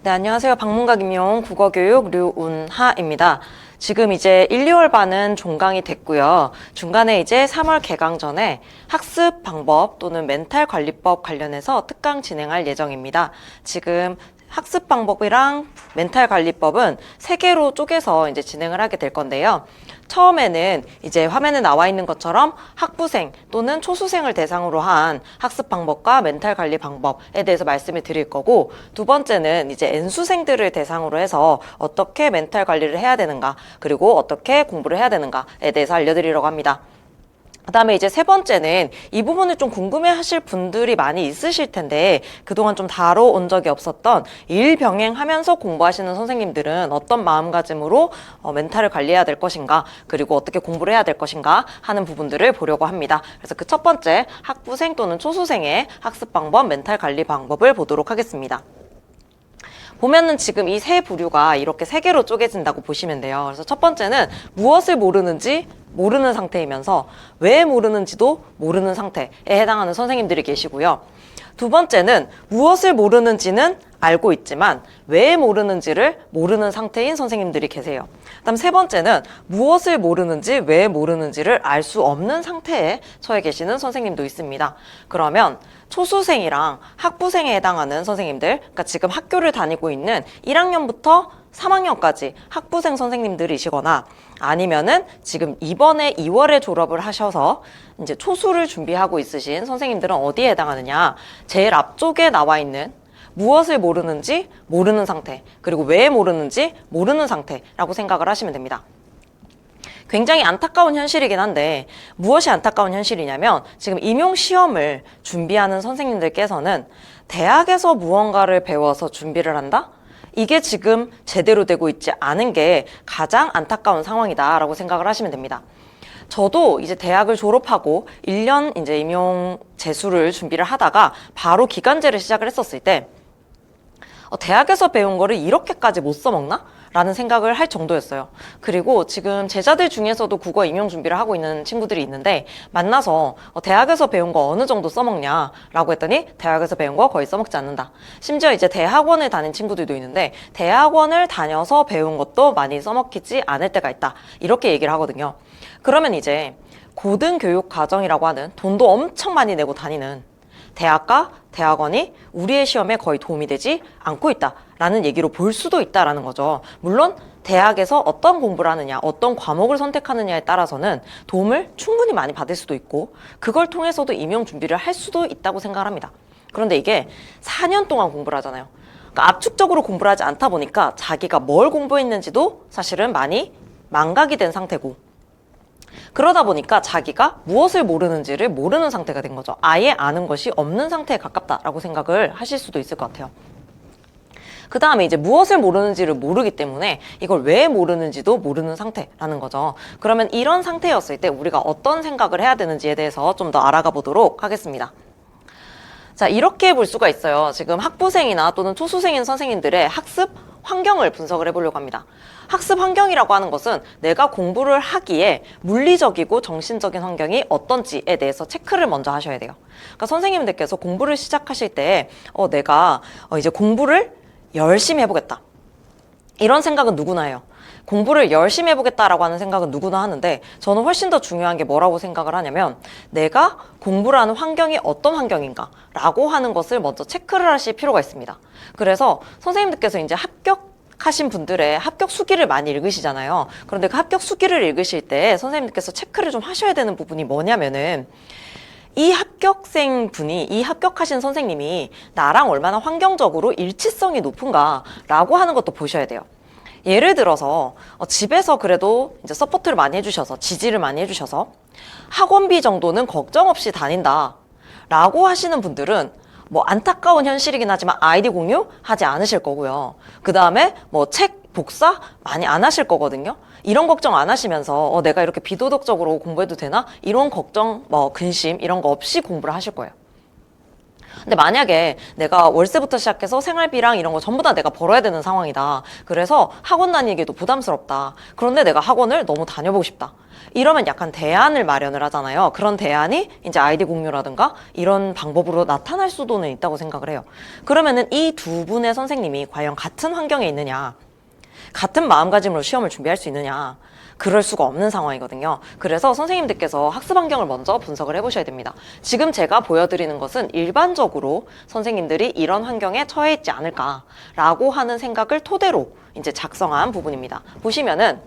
네, 안녕하세요. 방문각 임용 국어교육 류운하입니다. 지금 이제 1, 2월 반은 종강이 됐고요. 중간에 이제 3월 개강 전에 학습 방법 또는 멘탈 관리법 관련해서 특강 진행할 예정입니다. 지금 학습 방법이랑 멘탈 관리법은 3개로 쪼개서 이제 진행을 하게 될 건데요. 처음에는 이제 화면에 나와 있는 것처럼 학부생 또는 초수생을 대상으로 한 학습 방법과 멘탈 관리 방법에 대해서 말씀을 드릴 거고, 두 번째는 이제 N수생들을 대상으로 해서 어떻게 멘탈 관리를 해야 되는가, 그리고 어떻게 공부를 해야 되는가에 대해서 알려드리려고 합니다. 그 다음에 이제 세 번째는 이 부분을 좀 궁금해 하실 분들이 많이 있으실 텐데, 그동안 좀 다뤄온 적이 없었던 일 병행하면서 공부하시는 선생님들은 어떤 마음가짐으로 멘탈을 관리해야 될 것인가, 그리고 어떻게 공부를 해야 될 것인가 하는 부분들을 보려고 합니다. 그래서 그 첫 번째 학부생 또는 초수생의 학습 방법, 멘탈 관리 방법을 보도록 하겠습니다. 보면은 지금 이 세 부류가 이렇게 3개로 쪼개진다고 보시면 돼요. 그래서 첫 번째는 무엇을 모르는지 모르는 상태이면서 왜 모르는지도 모르는 상태에 해당하는 선생님들이 계시고요. 두 번째는 무엇을 모르는지는 알고 있지만 왜 모르는지를 모르는 상태인 선생님들이 계세요. 그다음 세 번째는 무엇을 모르는지 왜 모르는지를 알 수 없는 상태에 처해 계시는 선생님도 있습니다. 그러면 초수생이랑 학부생에 해당하는 선생님들, 그러니까 지금 학교를 다니고 있는 1학년부터 3학년까지 학부생 선생님들이시거나, 아니면은 지금 이번에 2월에 졸업을 하셔서 이제 초수를 준비하고 있으신 선생님들은 어디에 해당하느냐? 제일 앞쪽에 나와 있는 무엇을 모르는지 모르는 상태, 그리고 왜 모르는지 모르는 상태라고 생각을 하시면 됩니다. 굉장히 안타까운 현실이긴 한데, 무엇이 안타까운 현실이냐면 지금 임용시험을 준비하는 선생님들께서는 대학에서 무언가를 배워서 준비를 한다? 이게 지금 제대로 되고 있지 않은 게 가장 안타까운 상황이다라고 생각을 하시면 됩니다. 저도 이제 대학을 졸업하고 1년 이제 임용 재수를 준비를 하다가 바로 기간제를 시작을 했었을 때 대학에서 배운 거를 이렇게까지 못 써먹나? 라는 생각을 할 정도였어요. 그리고 지금 제자들 중에서도 국어 임용 준비를 하고 있는 친구들이 있는데, 만나서 대학에서 배운 거 어느 정도 써먹냐? 라고 했더니 대학에서 배운 거 거의 써먹지 않는다. 심지어 이제 대학원을 다닌 친구들도 있는데 대학원을 다녀서 배운 것도 많이 써먹히지 않을 때가 있다. 이렇게 얘기를 하거든요. 그러면 이제 고등교육 과정이라고 하는 돈도 엄청 많이 내고 다니는 대학과 대학원이 우리의 시험에 거의 도움이 되지 않고 있다라는 얘기로 볼 수도 있다라는 거죠. 물론 대학에서 어떤 공부를 하느냐, 어떤 과목을 선택하느냐에 따라서는 도움을 충분히 많이 받을 수도 있고, 그걸 통해서도 임용 준비를 할 수도 있다고 생각을 합니다. 그런데 이게 4년 동안 공부를 하잖아요. 그러니까 압축적으로 공부를 하지 않다 보니까 자기가 뭘 공부했는지도 사실은 많이 망각이 된 상태고, 그러다 보니까 자기가 무엇을 모르는지를 모르는 상태가 된 거죠. 아예 아는 것이 없는 상태에 가깝다라고 생각을 하실 수도 있을 것 같아요. 그 다음에 이제 무엇을 모르는지를 모르기 때문에 이걸 왜 모르는지도 모르는 상태라는 거죠. 그러면 이런 상태였을 때 우리가 어떤 생각을 해야 되는지에 대해서 좀 더 알아가 보도록 하겠습니다. 자, 이렇게 볼 수가 있어요. 지금 학부생이나 또는 초수생인 선생님들의 학습 환경을 분석을 해보려고 합니다. 학습 환경이라고 하는 것은 내가 공부를 하기에 물리적이고 정신적인 환경이 어떤지에 대해서 체크를 먼저 하셔야 돼요. 그러니까 선생님들께서 공부를 시작하실 때 내가 이제 공부를 열심히 해보겠다, 이런 생각은 누구나 해요. 공부를 열심히 해보겠다라고 하는 생각은 누구나 하는데, 저는 훨씬 더 중요한 게 뭐라고 생각을 하냐면 내가 공부를 하는 환경이 어떤 환경인가 라고 하는 것을 먼저 체크를 하실 필요가 있습니다. 그래서 선생님들께서 이제 합격하신 분들의 합격 수기를 많이 읽으시잖아요. 그런데 그 합격 수기를 읽으실 때 선생님들께서 체크를 좀 하셔야 되는 부분이 뭐냐면은, 이 합격생 분이, 이 합격하신 선생님이 나랑 얼마나 환경적으로 일치성이 높은가 라고 하는 것도 보셔야 돼요. 예를 들어서 집에서 그래도 이제 서포트를 많이 해주셔서, 지지를 많이 해주셔서 학원비 정도는 걱정 없이 다닌다 라고 하시는 분들은 뭐 안타까운 현실이긴 하지만 아이디 공유하지 않으실 거고요. 그 다음에 뭐 책 복사 많이 안 하실 거거든요. 이런 걱정 안 하시면서 내가 이렇게 비도덕적으로 공부해도 되나? 이런 걱정, 뭐 근심 이런 거 없이 공부를 하실 거예요. 근데 만약에 내가 월세부터 시작해서 생활비랑 이런 거 전부 다 내가 벌어야 되는 상황이다. 그래서 학원 다니기도 부담스럽다. 그런데 내가 학원을 너무 다녀보고 싶다. 이러면 약간 대안을 마련을 하잖아요. 그런 대안이 이제 아이디 공유라든가 이런 방법으로 나타날 수도는 있다고 생각을 해요. 그러면은 이 두 분의 선생님이 과연 같은 환경에 있느냐, 같은 마음가짐으로 시험을 준비할 수 있느냐, 그럴 수가 없는 상황이거든요. 그래서 선생님들께서 학습 환경을 먼저 분석을 해보셔야 됩니다. 지금 제가 보여드리는 것은 일반적으로 선생님들이 이런 환경에 처해 있지 않을까라고 하는 생각을 토대로 이제 작성한 부분입니다. 보시면은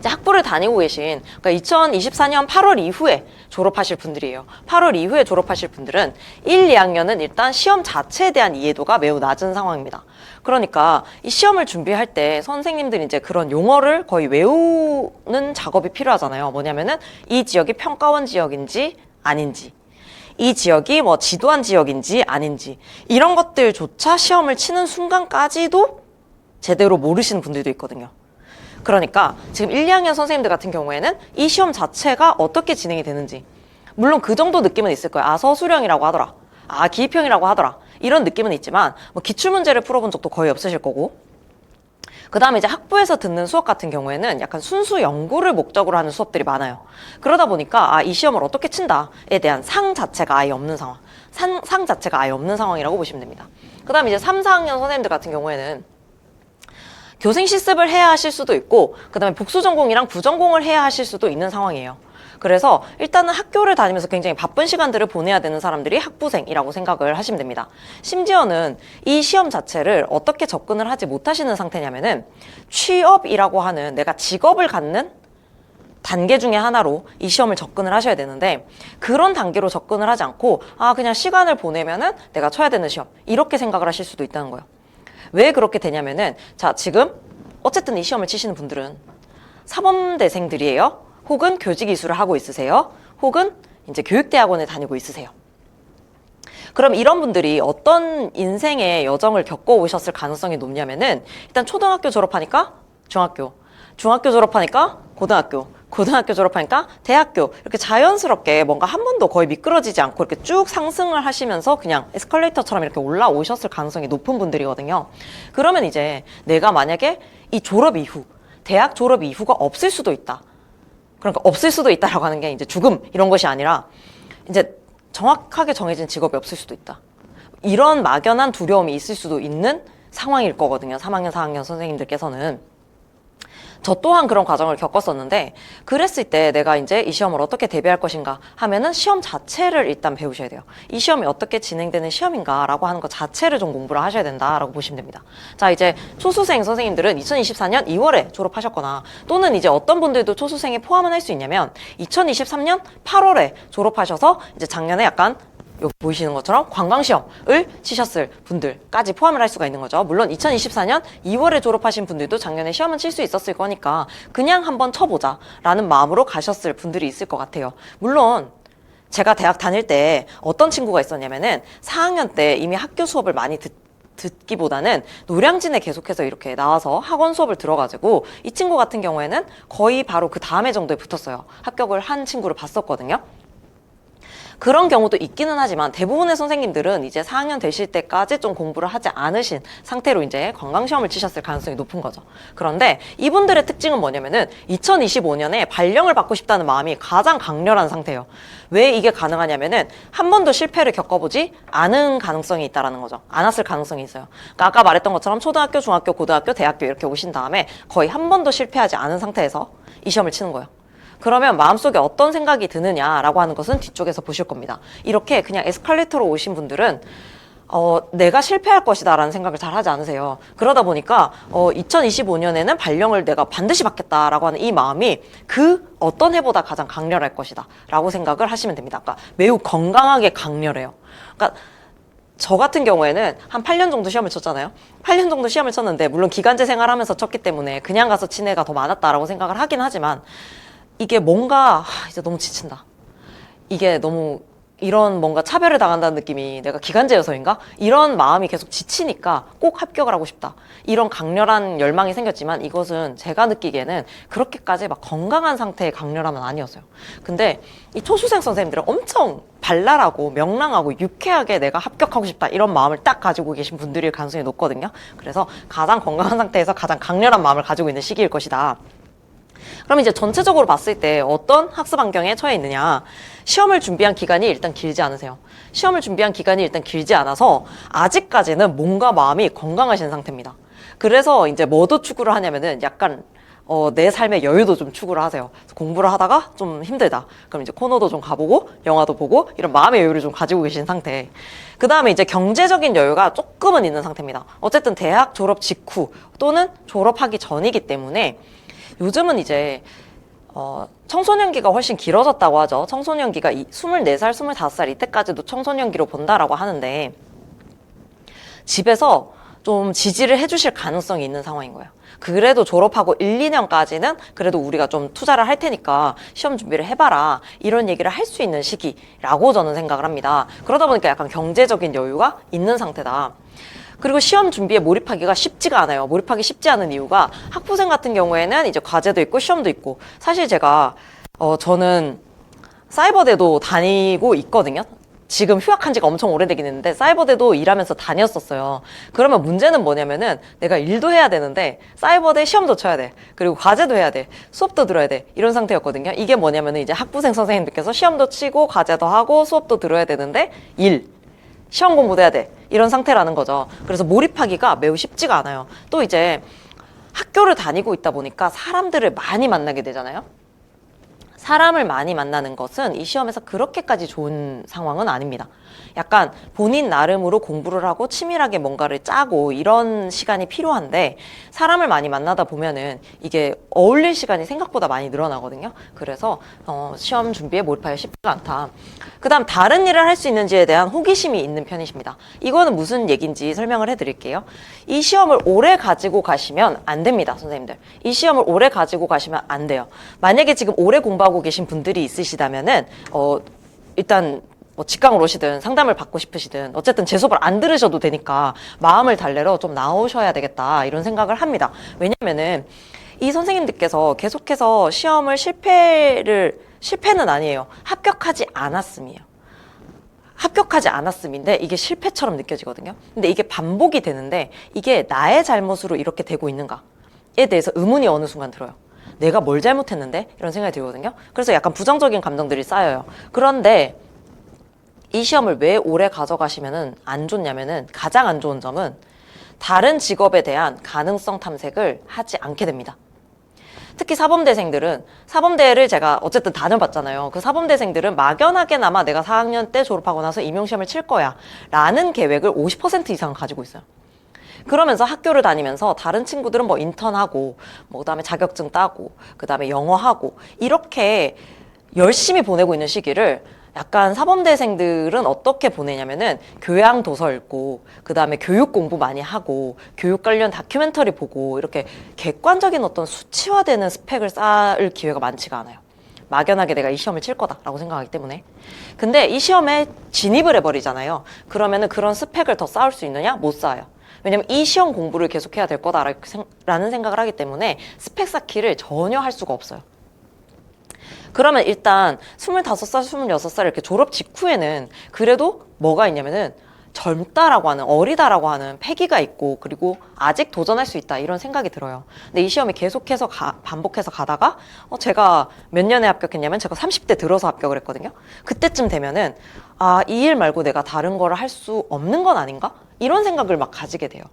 이제 학부를 다니고 계신, 그러니까 2024년 8월 이후에 졸업하실 분들이에요. 8월 이후에 졸업하실 분들은 1, 2학년은 일단 시험 자체에 대한 이해도가 매우 낮은 상황입니다. 그러니까 이 시험을 준비할 때 선생님들이 이제 그런 용어를 거의 외우는 작업이 필요하잖아요. 뭐냐면은 이 지역이 평가원 지역인지 아닌지, 이 지역이 뭐 지도한 지역인지 아닌지, 이런 것들조차 시험을 치는 순간까지도 제대로 모르시는 분들도 있거든요. 그러니까 지금 1, 2학년 선생님들 같은 경우에는 이 시험 자체가 어떻게 진행이 되는지, 물론 그 정도 느낌은 있을 거예요. 아, 서술형이라고 하더라. 아, 기입형이라고 하더라. 이런 느낌은 있지만 뭐 기출문제를 풀어본 적도 거의 없으실 거고, 그 다음에 이제 학부에서 듣는 수업 같은 경우에는 약간 순수 연구를 목적으로 하는 수업들이 많아요. 그러다 보니까 아, 이 시험을 어떻게 친다에 대한 상 자체가 아예 없는 상황, 상 자체가 아예 없는 상황이라고 보시면 됩니다. 그 다음에 이제 3, 4학년 선생님들 같은 경우에는 교생 실습을 해야 하실 수도 있고, 그 다음에 복수전공이랑 부전공을 해야 하실 수도 있는 상황이에요. 그래서 일단은 학교를 다니면서 굉장히 바쁜 시간들을 보내야 되는 사람들이 학부생이라고 생각을 하시면 됩니다. 심지어는 이 시험 자체를 어떻게 접근을 하지 못하시는 상태냐면은 취업이라고 하는 내가 직업을 갖는 단계 중에 하나로 이 시험을 접근을 하셔야 되는데, 그런 단계로 접근을 하지 않고 아, 그냥 시간을 보내면은 내가 쳐야 되는 시험, 이렇게 생각을 하실 수도 있다는 거예요. 왜 그렇게 되냐면은, 자, 지금 어쨌든 이 시험을 치시는 분들은 사범대생들이에요. 혹은 교직 이수를 하고 있으세요. 혹은 이제 교육대학원에 다니고 있으세요. 그럼 이런 분들이 어떤 인생의 여정을 겪어오셨을 가능성이 높냐면은, 일단 초등학교 졸업하니까 중학교, 중학교 졸업하니까 고등학교, 고등학교 졸업하니까 대학교, 이렇게 자연스럽게 뭔가 한 번도 거의 미끄러지지 않고 이렇게 쭉 상승을 하시면서 그냥 에스컬레이터처럼 이렇게 올라오셨을 가능성이 높은 분들이거든요. 그러면 이제 내가 만약에 이 졸업 이후, 대학 졸업 이후가 없을 수도 있다. 그러니까 없을 수도 있다라고 하는 게 이제 죽음 이런 것이 아니라 이제 정확하게 정해진 직업이 없을 수도 있다. 이런 막연한 두려움이 있을 수도 있는 상황일 거거든요. 3학년, 4학년 선생님들께서는. 저 또한 그런 과정을 겪었었는데, 그랬을 때 내가 이제 이 시험을 어떻게 대비할 것인가 하면은 시험 자체를 일단 배우셔야 돼요. 이 시험이 어떻게 진행되는 시험인가 라고 하는 것 자체를 좀 공부를 하셔야 된다라고 보시면 됩니다. 자, 이제 초수생 선생님들은 2024년 2월에 졸업하셨거나, 또는 이제 어떤 분들도 초수생에 포함을 할 수 있냐면 2023년 8월에 졸업하셔서 이제 작년에 약간 여기 보이시는 것처럼 관광시험을 치셨을 분들까지 포함을 할 수가 있는 거죠. 물론 2024년 2월에 졸업하신 분들도 작년에 시험은 칠 수 있었을 거니까 그냥 한번 쳐보자 라는 마음으로 가셨을 분들이 있을 것 같아요. 물론 제가 대학 다닐 때 어떤 친구가 있었냐면은 4학년 때 이미 학교 수업을 많이 듣기보다는 노량진에 계속해서 이렇게 나와서 학원 수업을 들어가지고, 이 친구 같은 경우에는 거의 바로 그 다음에 정도에 붙었어요. 합격을 한 친구를 봤었거든요. 그런 경우도 있기는 하지만 대부분의 선생님들은 이제 4학년 되실 때까지 좀 공부를 하지 않으신 상태로 이제 관광시험을 치셨을 가능성이 높은 거죠. 그런데 이분들의 특징은 뭐냐면은 2025년에 발령을 받고 싶다는 마음이 가장 강렬한 상태예요. 왜 이게 가능하냐면은 한 번도 실패를 겪어보지 않은 가능성이 있다라는 거죠. 않았을 가능성이 있어요. 그러니까 아까 말했던 것처럼 초등학교, 중학교, 고등학교, 대학교 이렇게 오신 다음에 거의 한 번도 실패하지 않은 상태에서 이 시험을 치는 거예요. 그러면 마음속에 어떤 생각이 드느냐라고 하는 것은 뒤쪽에서 보실 겁니다. 이렇게 그냥 에스컬레이터로 오신 분들은 내가 실패할 것이다 라는 생각을 잘 하지 않으세요. 그러다 보니까 2025년에는 발령을 내가 반드시 받겠다라고 하는 이 마음이 그 어떤 해보다 가장 강렬할 것이다 라고 생각을 하시면 됩니다. 그러니까 매우 건강하게 강렬해요. 그러니까 저 같은 경우에는 한 8년 정도 시험을 쳤잖아요. 8년 정도 시험을 쳤는데, 물론 기간제 생활하면서 쳤기 때문에 그냥 가서 친 애가 더 많았다라고 생각을 하긴 하지만, 이게 뭔가 이제 너무 지친다, 이게 너무 이런 뭔가 차별을 당한다는 느낌이 내가 기간제여서인가? 이런 마음이 계속 지치니까 꼭 합격을 하고 싶다. 이런 강렬한 열망이 생겼지만 이것은 제가 느끼기에는 그렇게까지 막 건강한 상태의 강렬함은 아니었어요. 근데 이 초수생 선생님들은 엄청 발랄하고 명랑하고 유쾌하게 내가 합격하고 싶다 이런 마음을 딱 가지고 계신 분들일 가능성이 높거든요. 그래서 가장 건강한 상태에서 가장 강렬한 마음을 가지고 있는 시기일 것이다. 그럼 이제 전체적으로 봤을 때 어떤 학습 환경에 처해 있느냐. 시험을 준비한 기간이 일단 길지 않으세요. 시험을 준비한 기간이 일단 길지 않아서 아직까지는 몸과 마음이 건강하신 상태입니다. 그래서 이제 뭐도 추구를 하냐면은 약간 내 삶의 여유도 좀 추구를 하세요. 공부를 하다가 좀 힘들다. 그럼 이제 코너도 좀 가보고 영화도 보고 이런 마음의 여유를 좀 가지고 계신 상태. 그 다음에 이제 경제적인 여유가 조금은 있는 상태입니다. 어쨌든 대학 졸업 직후 또는 졸업하기 전이기 때문에 요즘은 이제 청소년기가 훨씬 길어졌다고 하죠. 청소년기가 24살, 25살 이때까지도 청소년기로 본다라고 하는데 집에서 좀 지지를 해주실 가능성이 있는 상황인 거예요. 그래도 졸업하고 1, 2년까지는 그래도 우리가 좀 투자를 할 테니까 시험 준비를 해봐라 이런 얘기를 할 수 있는 시기라고 저는 생각을 합니다. 그러다 보니까 약간 경제적인 여유가 있는 상태다. 그리고 시험 준비에 몰입하기가 쉽지가 않아요. 몰입하기 쉽지 않은 이유가 학부생 같은 경우에는 이제 과제도 있고 시험도 있고 사실 제가 저는 사이버대도 다니고 있거든요. 지금 휴학한 지가 엄청 오래되긴 했는데 사이버대도 일하면서 다녔었어요. 그러면 문제는 뭐냐면은 내가 일도 해야 되는데 사이버대 시험도 쳐야 돼. 그리고 과제도 해야 돼. 수업도 들어야 돼. 이런 상태였거든요. 이게 뭐냐면은 이제 학부생 선생님들께서 시험도 치고 과제도 하고 수업도 들어야 되는데 시험 공부도 해야 돼. 이런 상태라는 거죠. 그래서 몰입하기가 매우 쉽지가 않아요. 또 이제 학교를 다니고 있다 보니까 사람들을 많이 만나게 되잖아요. 사람을 많이 만나는 것은 이 시험에서 그렇게까지 좋은 상황은 아닙니다. 약간 본인 나름으로 공부를 하고 치밀하게 뭔가를 짜고 이런 시간이 필요한데 사람을 많이 만나다 보면은 이게 어울릴 시간이 생각보다 많이 늘어나거든요. 그래서 시험 준비에 몰입하기 쉽지가 않다. 그 다음 다른 일을 할 수 있는지에 대한 호기심이 있는 편이십니다. 이거는 무슨 얘기인지 설명을 해드릴게요. 이 시험을 오래 가지고 가시면 안 됩니다, 선생님들. 이 시험을 오래 가지고 가시면 안 돼요. 만약에 지금 오래 공부하고 계신 분들이 있으시다면은 일단 직강을 오시든 상담을 받고 싶으시든 어쨌든 제 수업을 안 들으셔도 되니까 마음을 달래러 좀 나오셔야 되겠다 이런 생각을 합니다. 왜냐면은 이 선생님들께서 계속해서 시험을 실패는 아니에요. 합격하지 않았음이에요. 합격하지 않았음인데 이게 실패처럼 느껴지거든요. 근데 이게 반복이 되는데 이게 나의 잘못으로 이렇게 되고 있는가에 대해서 의문이 어느 순간 들어요. 내가 뭘 잘못했는데? 이런 생각이 들거든요. 그래서 약간 부정적인 감정들이 쌓여요. 그런데 이 시험을 왜 오래 가져가시면은 안 좋냐면은 가장 안 좋은 점은 다른 직업에 대한 가능성 탐색을 하지 않게 됩니다. 특히 사범대생들은 사범대를 제가 어쨌든 다녀봤잖아요. 그 사범대생들은 막연하게나마 내가 4학년 때 졸업하고 나서 임용시험을 칠 거야 라는 계획을 50% 이상 가지고 있어요. 그러면서 학교를 다니면서 다른 친구들은 뭐 인턴하고 뭐 그다음에 자격증 따고 그다음에 영어하고 이렇게 열심히 보내고 있는 시기를 약간 사범대생들은 어떻게 보내냐면은 교양 도서 읽고 그다음에 교육 공부 많이 하고 교육 관련 다큐멘터리 보고 이렇게 객관적인 어떤 수치화되는 스펙을 쌓을 기회가 많지가 않아요. 막연하게 내가 이 시험을 칠 거다라고 생각하기 때문에. 근데 이 시험에 진입을 해버리잖아요. 그러면은 그런 스펙을 더 쌓을 수 있느냐? 못 쌓아요. 왜냐면 이 시험 공부를 계속해야 될 거다라는 생각을 하기 때문에 스펙 쌓기를 전혀 할 수가 없어요. 그러면 일단 25살, 26살 이렇게 졸업 직후에는 그래도 뭐가 있냐면은 젊다라고 하는, 어리다라고 하는 패기가 있고 그리고 아직 도전할 수 있다 이런 생각이 들어요. 근데 이 시험이 계속해서 반복해서 가다가 제가 몇 년에 합격했냐면 제가 30대 들어서 합격을 했거든요. 그때쯤 되면은 이 일 말고 내가 다른 거를 할 수 없는 건 아닌가? 이런 생각을 막 가지게 돼요.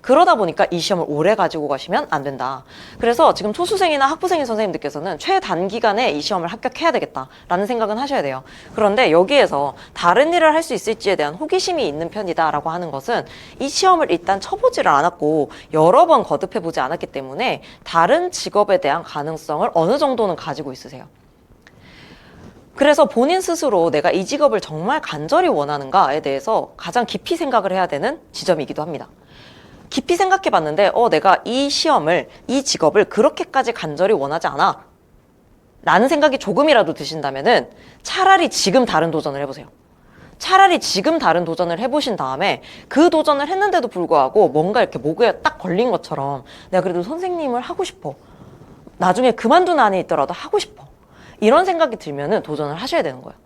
그러다 보니까 이 시험을 오래 가지고 가시면 안 된다. 그래서 지금 초수생이나 학부생인 선생님들께서는 최단기간에 이 시험을 합격해야 되겠다라는 생각은 하셔야 돼요. 그런데 여기에서 다른 일을 할 수 있을지에 대한 호기심이 있는 편이다라고 하는 것은 이 시험을 일단 쳐보지를 않았고 여러 번 거듭해보지 않았기 때문에 다른 직업에 대한 가능성을 어느 정도는 가지고 있으세요. 그래서 본인 스스로 내가 이 직업을 정말 간절히 원하는가에 대해서 가장 깊이 생각을 해야 되는 지점이기도 합니다. 깊이 생각해 봤는데 내가 이 시험을, 이 직업을 그렇게까지 간절히 원하지 않아 라는 생각이 조금이라도 드신다면은 차라리 지금 다른 도전을 해보세요. 차라리 지금 다른 도전을 해보신 다음에 그 도전을 했는데도 불구하고 뭔가 이렇게 목에 딱 걸린 것처럼 내가 그래도 선생님을 하고 싶어. 나중에 그만둔 안에 있더라도 하고 싶어. 이런 생각이 들면은 도전을 하셔야 되는 거예요.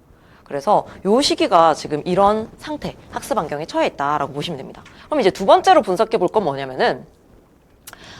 그래서 요 시기가 지금 이런 상태, 학습 환경에 처해 있다라고 보시면 됩니다. 그럼 이제 두 번째로 분석해 볼 건 뭐냐면은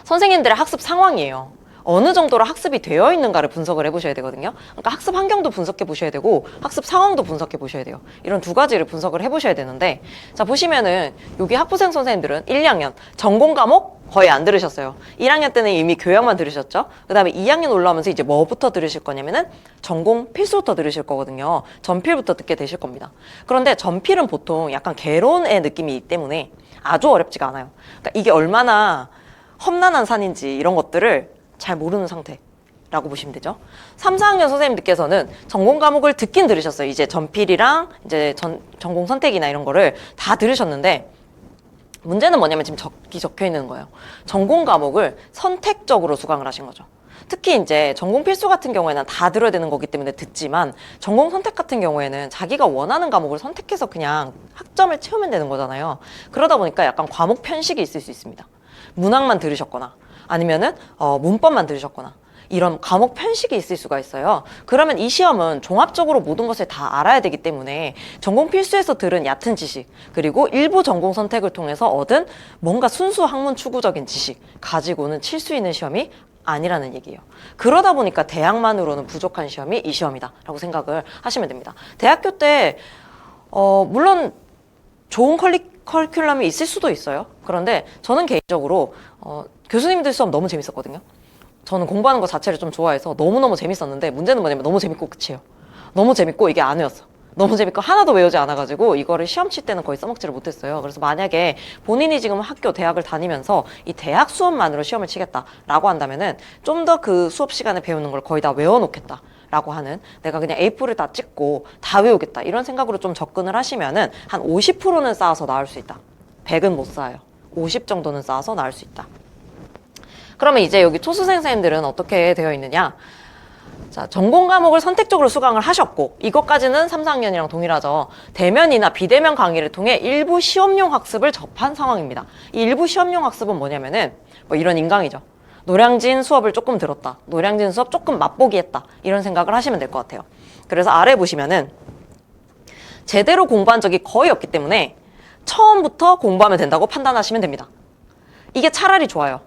선생님들의 학습 상황이에요. 어느 정도로 학습이 되어 있는가를 분석을 해보셔야 되거든요. 그러니까 학습 환경도 분석해 보셔야 되고 학습 상황도 분석해 보셔야 돼요. 이런 두 가지를 분석을 해보셔야 되는데, 자 보시면은 여기 학부생 선생님들은 1, 2학년 전공 과목 거의 안 들으셨어요. 1학년 때는 이미 교양만 들으셨죠. 그 다음에 2학년 올라오면서 이제 뭐부터 들으실 거냐면은 전공 필수부터 들으실 거거든요. 전필부터 듣게 되실 겁니다. 그런데 전필은 보통 약간 개론의 느낌이 있기 때문에 아주 어렵지가 않아요. 그러니까 이게 얼마나 험난한 산인지 이런 것들을 잘 모르는 상태라고 보시면 되죠. 3, 4학년 선생님들께서는 전공 과목을 듣긴 들으셨어요. 이제 전필이랑 이제 전공 선택이나 이런 거를 다 들으셨는데 문제는 뭐냐면 지금 적혀 있는 거예요. 전공 과목을 선택적으로 수강을 하신 거죠. 특히 이제 전공 필수 같은 경우에는 다 들어야 되는 거기 때문에 듣지만 전공 선택 같은 경우에는 자기가 원하는 과목을 선택해서 그냥 학점을 채우면 되는 거잖아요. 그러다 보니까 약간 과목 편식이 있을 수 있습니다. 문학만 들으셨거나 아니면은 문법만 들으셨거나 이런 과목 편식이 있을 수가 있어요. 그러면 이 시험은 종합적으로 모든 것을 다 알아야 되기 때문에 전공 필수에서 들은 얕은 지식 그리고 일부 전공 선택을 통해서 얻은 뭔가 순수 학문 추구적인 지식 가지고는 칠 수 있는 시험이 아니라는 얘기예요. 그러다 보니까 대학만으로는 부족한 시험이 이 시험이다 라고 생각을 하시면 됩니다. 대학교 때 물론 좋은 커리큘럼이 있을 수도 있어요. 그런데 저는 개인적으로 교수님들 수업 너무 재밌었거든요. 저는 공부하는 거 자체를 좀 좋아해서 너무너무 재밌었는데 문제는 뭐냐면 너무 재밌고 끝이에요. 너무 재밌고 이게 안 외웠어. 너무 재밌고 하나도 외우지 않아가지고 이거를 시험 칠 때는 거의 써먹지를 못했어요. 그래서 만약에 본인이 지금 학교, 대학을 다니면서 이 대학 수업만으로 시험을 치겠다라고 한다면은 좀 더 그 수업 시간에 배우는 걸 거의 다 외워놓겠다. 라고 하는 내가 그냥 A4를 다 찍고 다 외우겠다 이런 생각으로 좀 접근을 하시면은 한 50%는 쌓아서 나올 수 있다. 100은 못 쌓아요. 50 정도는 쌓아서 나올 수 있다. 그러면 이제 여기 초수생 선생님들은 어떻게 되어 있느냐? 자, 전공 과목을 선택적으로 수강을 하셨고 이것까지는 3, 4학년이랑 동일하죠. 대면이나 비대면 강의를 통해 일부 시험용 학습을 접한 상황입니다. 이 일부 시험용 학습은 뭐냐면은 뭐 이런 인강이죠. 노량진 수업을 조금 들었다. 노량진 수업 조금 맛보기 했다. 이런 생각을 하시면 될 것 같아요. 그래서 아래 보시면은 제대로 공부한 적이 거의 없기 때문에 처음부터 공부하면 된다고 판단하시면 됩니다. 이게 차라리 좋아요.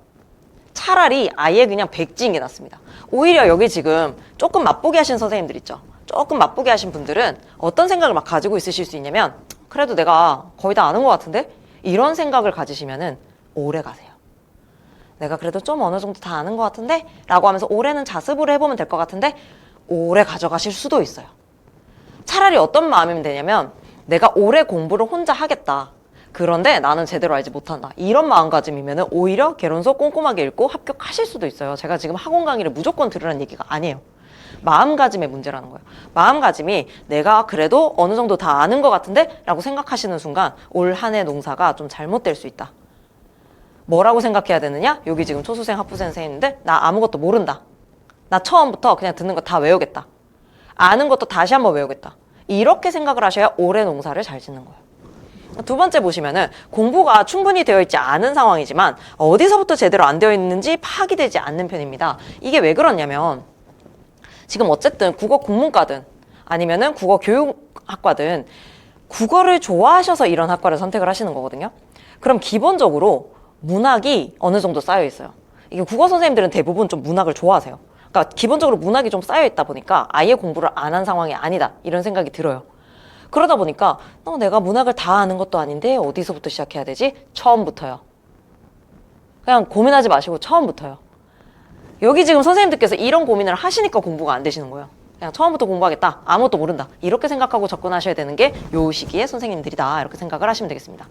차라리 아예 그냥 백지인 게 낫습니다. 오히려 여기 지금 조금 맛보기 하신 선생님들 있죠. 조금 맛보기 하신 분들은 어떤 생각을 막 가지고 있으실 수 있냐면 그래도 내가 거의 다 아는 것 같은데? 이런 생각을 가지시면은 오래 가세요. 내가 그래도 좀 어느 정도 다 아는 것 같은데? 라고 하면서 올해는 자습으로 해보면 될 것 같은데? 오래 가져가실 수도 있어요. 차라리 어떤 마음이면 되냐면 내가 오래 공부를 혼자 하겠다. 그런데 나는 제대로 알지 못한다. 이런 마음가짐이면 오히려 개론서 꼼꼼하게 읽고 합격하실 수도 있어요. 제가 지금 학원 강의를 무조건 들으라는 얘기가 아니에요. 마음가짐의 문제라는 거예요. 마음가짐이 내가 그래도 어느 정도 다 아는 것 같은데? 라고 생각하시는 순간 올 한 해 농사가 좀 잘못될 수 있다. 뭐라고 생각해야 되느냐? 여기 지금 초수생, 학부생 선생님인데 나 아무것도 모른다. 나 처음부터 그냥 듣는 거 다 외우겠다. 아는 것도 다시 한번 외우겠다. 이렇게 생각을 하셔야 올해 농사를 잘 짓는 거예요. 두 번째 보시면은 공부가 충분히 되어 있지 않은 상황이지만 어디서부터 제대로 안 되어 있는지 파악이 되지 않는 편입니다. 이게 왜 그러냐면 지금 어쨌든 국어 국문과든 아니면은 국어 교육학과든 국어를 좋아하셔서 이런 학과를 선택을 하시는 거거든요. 그럼 기본적으로 문학이 어느 정도 쌓여 있어요. 이게 국어 선생님들은 대부분 좀 문학을 좋아하세요. 그러니까 기본적으로 문학이 좀 쌓여 있다 보니까 아예 공부를 안 한 상황이 아니다 이런 생각이 들어요. 그러다 보니까 내가 문학을 다 아는 것도 아닌데 어디서부터 시작해야 되지? 처음부터요. 그냥 고민하지 마시고 처음부터요. 여기 지금 선생님들께서 이런 고민을 하시니까 공부가 안 되시는 거예요. 그냥 처음부터 공부하겠다. 아무것도 모른다. 이렇게 생각하고 접근하셔야 되는 게 요 시기에 선생님들이다. 이렇게 생각을 하시면 되겠습니다.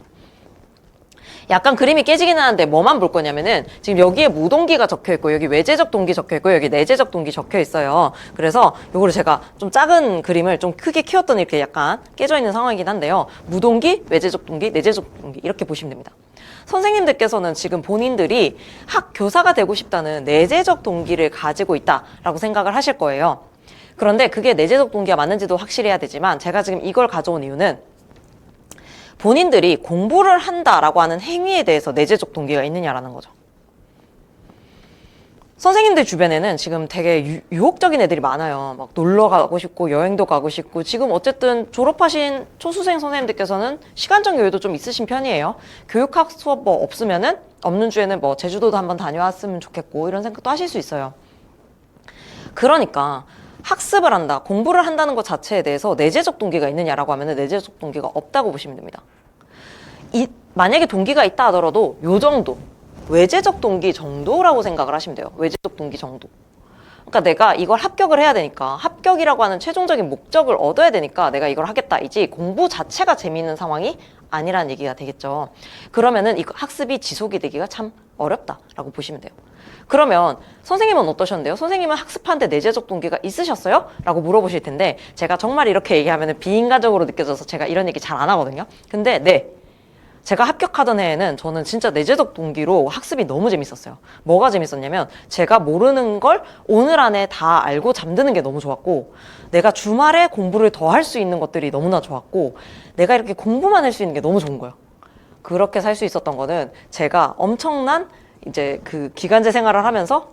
약간 그림이 깨지긴 하는데 뭐만 볼 거냐면은 지금 여기에 무동기가 적혀 있고 여기 외재적 동기 적혀 있고 여기 내재적 동기 적혀 있어요. 그래서 요거를 제가 좀 작은 그림을 좀 크게 키웠더니 이렇게 약간 깨져 있는 상황이긴 한데요. 무동기, 외재적 동기, 내재적 동기 이렇게 보시면 됩니다. 선생님들께서는 지금 본인들이 학교사가 되고 싶다는 내재적 동기를 가지고 있다라고 생각을 하실 거예요. 그런데 그게 내재적 동기가 맞는지도 확실히 해야 되지만 제가 지금 이걸 가져온 이유는 본인들이 공부를 한다라고 하는 행위에 대해서 내재적 동기가 있느냐라는 거죠. 선생님들 주변에는 지금 되게 유혹적인 애들이 많아요. 막 놀러 가고 싶고 여행도 가고 싶고, 지금 어쨌든 졸업하신 초수생 선생님들께서는 시간적 여유도 좀 있으신 편이에요. 교육학 수업 뭐 없으면은 없는 주에는 뭐 제주도도 한번 다녀왔으면 좋겠고 이런 생각도 하실 수 있어요. 그러니까 학습을 한다, 공부를 한다는 것 자체에 대해서 내재적 동기가 있느냐라고 하면은 내재적 동기가 없다고 보시면 됩니다. 만약에 동기가 있다 하더라도 요 정도, 외재적 동기 정도라고 생각을 하시면 돼요. 외재적 동기 정도. 그러니까 내가 이걸 합격을 해야 되니까, 합격이라고 하는 최종적인 목적을 얻어야 되니까 내가 이걸 하겠다이지, 공부 자체가 재미있는 상황이 아니라는 얘기가 되겠죠. 그러면은 이 학습이 지속이 되기가 참 어렵다라고 보시면 돼요. 그러면 선생님은 어떠셨는데요? 선생님은 학습하는데 내재적 동기가 있으셨어요? 라고 물어보실 텐데, 제가 정말 이렇게 얘기하면 비인간적으로 느껴져서 제가 이런 얘기 잘 안 하거든요. 근데 네, 제가 합격하던 해에는 저는 진짜 내재적 동기로 학습이 너무 재밌었어요. 뭐가 재밌었냐면, 제가 모르는 걸 오늘 안에 다 알고 잠드는 게 너무 좋았고, 내가 주말에 공부를 더 할 수 있는 것들이 너무나 좋았고, 내가 이렇게 공부만 할 수 있는 게 너무 좋은 거예요. 그렇게 살 수 있었던 거는 제가 엄청난 이제 그 기간제 생활을 하면서,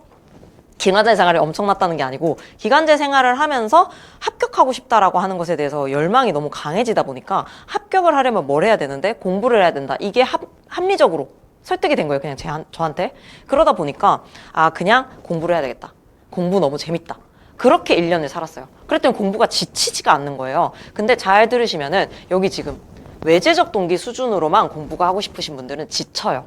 기간제 생활이 엄청났다는 게 아니고 기간제 생활을 하면서 합격하고 싶다라고 하는 것에 대해서 열망이 너무 강해지다 보니까, 합격을 하려면 뭘 해야 되는데 공부를 해야 된다, 이게 합리적으로 설득이 된 거예요. 그냥 저한테. 그러다 보니까 그냥 공부를 해야 되겠다, 공부 너무 재밌다, 그렇게 1년을 살았어요. 그랬더니 공부가 지치지가 않는 거예요. 근데 잘 들으시면은 여기 지금 외재적 동기 수준으로만 공부가 하고 싶으신 분들은 지쳐요.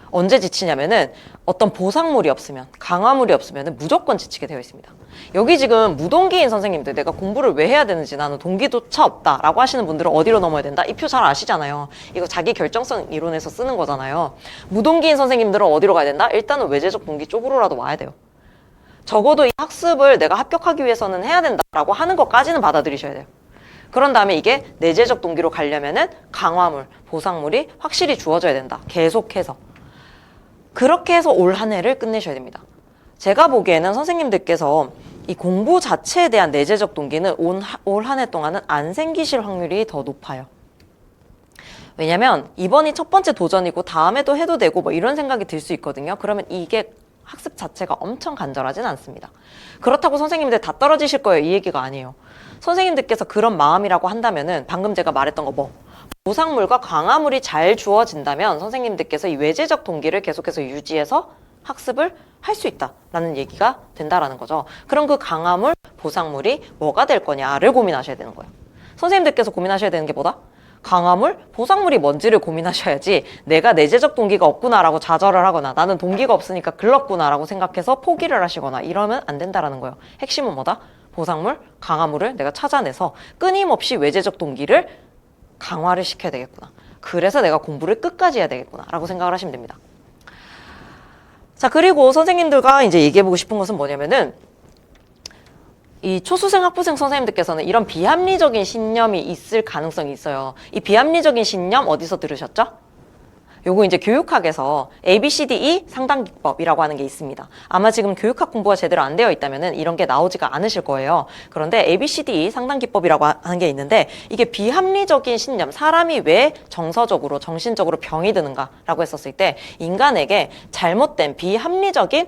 언제 지치냐면은 어떤 보상물이 없으면, 강화물이 없으면 무조건 지치게 되어 있습니다. 여기 지금 무동기인 선생님들, 내가 공부를 왜 해야 되는지, 나는 동기조차 없다 라고 하시는 분들은 어디로 넘어야 된다? 이 표 잘 아시잖아요. 이거 자기 결정성 이론에서 쓰는 거잖아요. 무동기인 선생님들은 어디로 가야 된다? 일단은 외재적 동기 쪽으로라도 와야 돼요. 적어도 이 학습을 내가 합격하기 위해서는 해야 된다라고 하는 것까지는 받아들이셔야 돼요. 그런 다음에 이게 내재적 동기로 가려면은 강화물, 보상물이 확실히 주어져야 된다, 계속해서. 그렇게 해서 올 한 해를 끝내셔야 됩니다. 제가 보기에는 선생님들께서 이 공부 자체에 대한 내재적 동기는 올 한 해 동안은 안 생기실 확률이 더 높아요. 왜냐면 이번이 첫 번째 도전이고 다음에도 해도 되고 뭐 이런 생각이 들 수 있거든요. 그러면 이게 학습 자체가 엄청 간절하진 않습니다. 그렇다고 선생님들 다 떨어지실 거예요, 이 얘기가 아니에요. 선생님들께서 그런 마음이라고 한다면은 방금 제가 말했던 거 보상물과 강화물이 잘 주어진다면 선생님들께서 이 외재적 동기를 계속해서 유지해서 학습을 할 수 있다라는 얘기가 된다라는 거죠. 그럼 그 강화물, 보상물이 뭐가 될 거냐를 고민하셔야 되는 거예요. 선생님들께서 고민하셔야 되는 게 뭐다? 강화물, 보상물이 뭔지를 고민하셔야지, 내가 내재적 동기가 없구나라고 좌절을 하거나 나는 동기가 없으니까 글렀구나라고 생각해서 포기를 하시거나 이러면 안 된다라는 거예요. 핵심은 뭐다? 보상물, 강화물을 내가 찾아내서 끊임없이 외재적 동기를 강화를 시켜야 되겠구나, 그래서 내가 공부를 끝까지 해야 되겠구나 라고 생각을 하시면 됩니다. 자, 그리고 선생님들과 이제 얘기해보고 싶은 것은 뭐냐면은, 이 초수생 학부생 선생님들께서는 이런 비합리적인 신념이 있을 가능성이 있어요. 이 비합리적인 신념 어디서 들으셨죠? 요거 이제 교육학에서 ABCDE 상당기법이라고 하는 게 있습니다. 아마 지금 교육학 공부가 제대로 안 되어 있다면은 이런 게 나오지가 않으실 거예요. 그런데 ABCDE 상당기법이라고 하는 게 있는데, 이게 비합리적인 신념, 사람이 왜 정서적으로, 정신적으로 병이 드는가라고 했었을 때, 인간에게 잘못된 비합리적인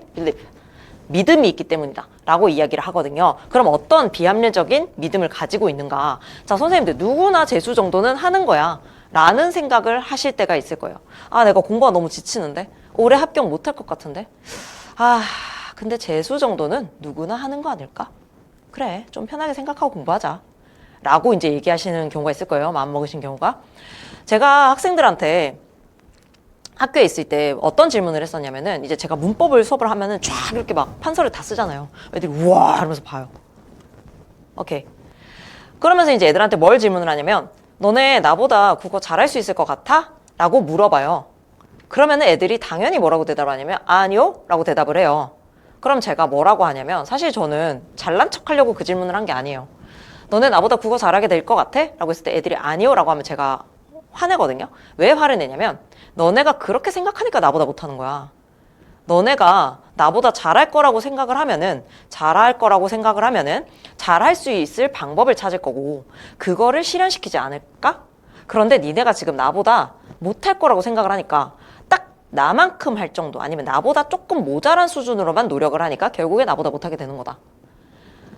믿음이 있기 때문이다 라고 이야기를 하거든요. 그럼 어떤 비합리적인 믿음을 가지고 있는가? 자, 선생님들 누구나 재수 정도는 하는 거야 라는 생각을 하실 때가 있을 거예요. 내가 공부가 너무 지치는데, 올해 합격 못할 것 같은데, 근데 재수 정도는 누구나 하는 거 아닐까? 그래, 좀 편하게 생각하고 공부하자 라고 이제 얘기하시는 경우가 있을 거예요. 마음먹으신 경우가. 제가 학생들한테 학교에 있을 때 어떤 질문을 했었냐면은, 이제 제가 문법을 수업을 하면은 쫙 이렇게 막 판서를 다 쓰잖아요. 애들이 우와 이러면서 봐요. 오케이. 그러면서 이제 애들한테 뭘 질문을 하냐면, 너네 나보다 국어 잘할 수 있을 것 같아? 라고 물어봐요. 그러면은 애들이 당연히 뭐라고 대답을 하냐면 아니요 라고 대답을 해요. 그럼 제가 뭐라고 하냐면, 사실 저는 잘난 척 하려고 그 질문을 한 게 아니에요. 너네 나보다 국어 잘하게 될 것 같아? 라고 했을 때 애들이 아니요 라고 하면 제가 화내거든요. 왜 화를 내냐면, 너네가 그렇게 생각하니까 나보다 못하는 거야. 너네가 나보다 잘할 거라고 생각을 하면은, 잘할 수 있을 방법을 찾을 거고, 그거를 실현시키지 않을까? 그런데 니네가 지금 나보다 못할 거라고 생각을 하니까 딱 나만큼 할 정도 아니면 나보다 조금 모자란 수준으로만 노력을 하니까 결국에 나보다 못하게 되는 거다.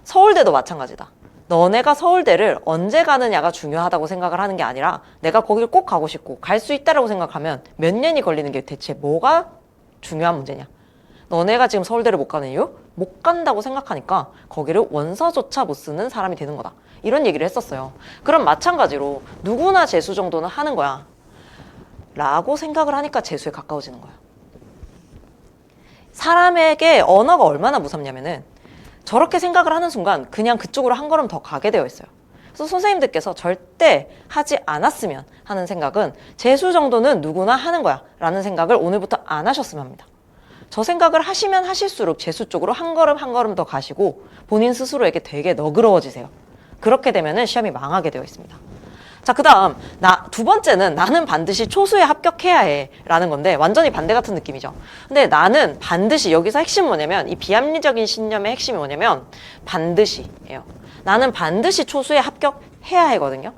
서울대도 마찬가지다. 너네가 서울대를 언제 가느냐가 중요하다고 생각을 하는 게 아니라 내가 거길 꼭 가고 싶고 갈 수 있다라고 생각하면 몇 년이 걸리는 게 대체 뭐가 중요한 문제냐. 너네가 지금 서울대를 못 가는 이유? 못 간다고 생각하니까 거기를 원서조차 못 쓰는 사람이 되는 거다. 이런 얘기를 했었어요. 그럼 마찬가지로 누구나 재수 정도는 하는 거야 라고 생각을 하니까 재수에 가까워지는 거야. 사람에게 언어가 얼마나 무섭냐면은 저렇게 생각을 하는 순간 그냥 그쪽으로 한 걸음 더 가게 되어 있어요. 그래서 선생님들께서 절대 하지 않았으면 하는 생각은 재수 정도는 누구나 하는 거야 라는 생각을 오늘부터 안 하셨으면 합니다. 저 생각을 하시면 하실수록 재수 쪽으로 한 걸음 한 걸음 더 가시고 본인 스스로에게 되게 너그러워지세요. 그렇게 되면은 시험이 망하게 되어 있습니다. 자, 그 다음 두 번째는 나는 반드시 초수에 합격해야 해 라는 건데 완전히 반대 같은 느낌이죠. 근데 나는 반드시, 여기서 핵심은 뭐냐면 이 비합리적인 신념의 핵심이 뭐냐면 반드시예요. 나는 반드시 초수에 합격해야 하거든요.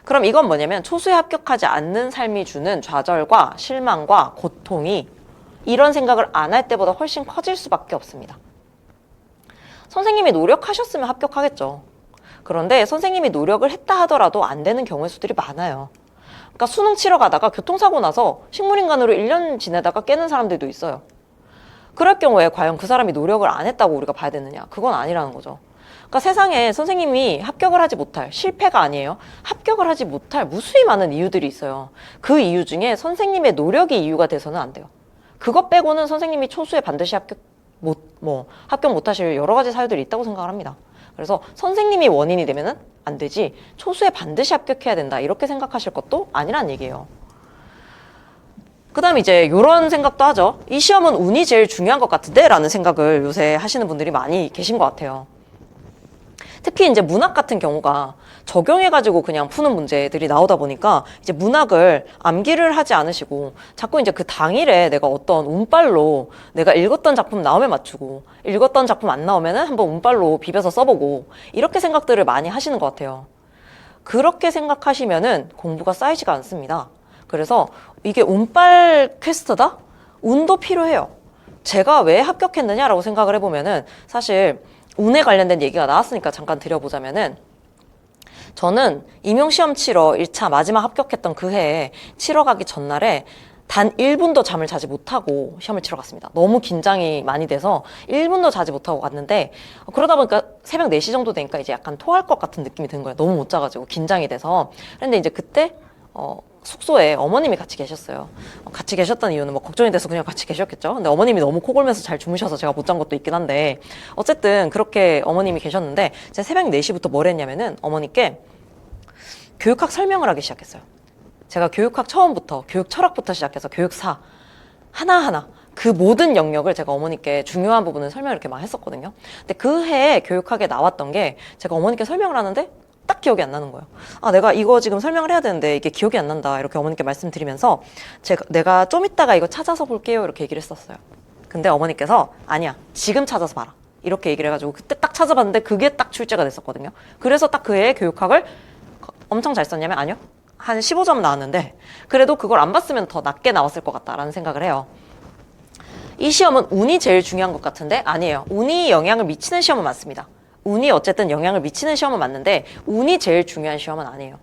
그럼 이건 뭐냐면 초수에 합격하지 않는 삶이 주는 좌절과 실망과 고통이 이런 생각을 안 할 때보다 훨씬 커질 수밖에 없습니다. 선생님이 노력하셨으면 합격하겠죠. 그런데 선생님이 노력을 했다 하더라도 안 되는 경우의 수들이 많아요. 그러니까 수능 치러 가다가 교통사고 나서 식물인간으로 1년 지내다가 깨는 사람들도 있어요. 그럴 경우에 과연 그 사람이 노력을 안 했다고 우리가 봐야 되느냐? 그건 아니라는 거죠. 그러니까 세상에 선생님이 합격을 하지 못할, 실패가 아니에요. 합격을 하지 못할 무수히 많은 이유들이 있어요. 그 이유 중에 선생님의 노력이 이유가 돼서는 안 돼요. 그것 빼고는 선생님이 초수에 반드시 합격 못 하실 여러 가지 사유들이 있다고 생각을 합니다. 그래서 선생님이 원인이 되면은 안 되지 초수에 반드시 합격해야 된다 이렇게 생각하실 것도 아니란 얘기예요. 그 다음 이제 이런 생각도 하죠. 이 시험은 운이 제일 중요한 것 같은데 라는 생각을 요새 하시는 분들이 많이 계신 것 같아요. 특히 이제 문학 같은 경우가 적용해가지고 그냥 푸는 문제들이 나오다 보니까 이제 문학을 암기를 하지 않으시고 자꾸 이제 그 당일에 내가 어떤 운빨로 내가 읽었던 작품 나오면 맞추고 읽었던 작품 안 나오면은 한번 운빨로 비벼서 써보고 이렇게 생각들을 많이 하시는 것 같아요. 그렇게 생각하시면은 공부가 쌓이지가 않습니다. 그래서 이게 운빨 퀘스트다? 운도 필요해요. 제가 왜 합격했느냐라고 생각을 해보면은 사실 운에 관련된 얘기가 나왔으니까 잠깐 드려보자면은 저는 임용시험 치러 1차 마지막 합격했던 그 해에 치러 가기 전날에 단 1분도 잠을 자지 못하고 시험을 치러 갔습니다. 너무 긴장이 많이 돼서 1분도 자지 못하고 갔는데 그러다 보니까 새벽 4시 정도 되니까 이제 약간 토할 것 같은 느낌이 든 거예요. 너무 못 자가지고 긴장이 돼서. 그런데 이제 그때 숙소에 어머님이 같이 계셨어요. 같이 계셨던 이유는 뭐 걱정이 돼서 그냥 같이 계셨겠죠. 근데 어머님이 너무 코 골면서 잘 주무셔서 제가 못 잔 것도 있긴 한데 어쨌든 그렇게 어머님이 계셨는데 제가 새벽 4시부터 뭘 했냐면은 어머니께 교육학 설명을 하기 시작했어요. 제가 교육학 처음부터 교육 철학부터 시작해서 교육사 하나하나 그 모든 영역을 제가 어머니께 중요한 부분을 설명을 이렇게 막 했었거든요. 근데 그 해에 교육학에 나왔던 게 제가 어머니께 설명을 하는데 딱 기억이 안 나는 거예요. 아, 내가 이거 지금 설명을 해야 되는데 이게 기억이 안 난다. 이렇게 어머니께 말씀드리면서 내가 좀 이따가 이거 찾아서 볼게요. 이렇게 얘기를 했었어요. 근데 어머니께서 아니야. 지금 찾아서 봐라. 이렇게 얘기를 해가지고 그때 딱 찾아봤는데 그게 딱 출제가 됐었거든요. 그래서 딱 그 해에 교육학을 엄청 잘 썼냐면 아니요. 한 15점 나왔는데 그래도 그걸 안 봤으면 더 낮게 나왔을 것 같다라는 생각을 해요. 이 시험은 운이 제일 중요한 것 같은데 아니에요. 운이 영향을 미치는 시험은 맞습니다. 운이 어쨌든 영향을 미치는 시험은 맞는데 운이 제일 중요한 시험은 아니에요.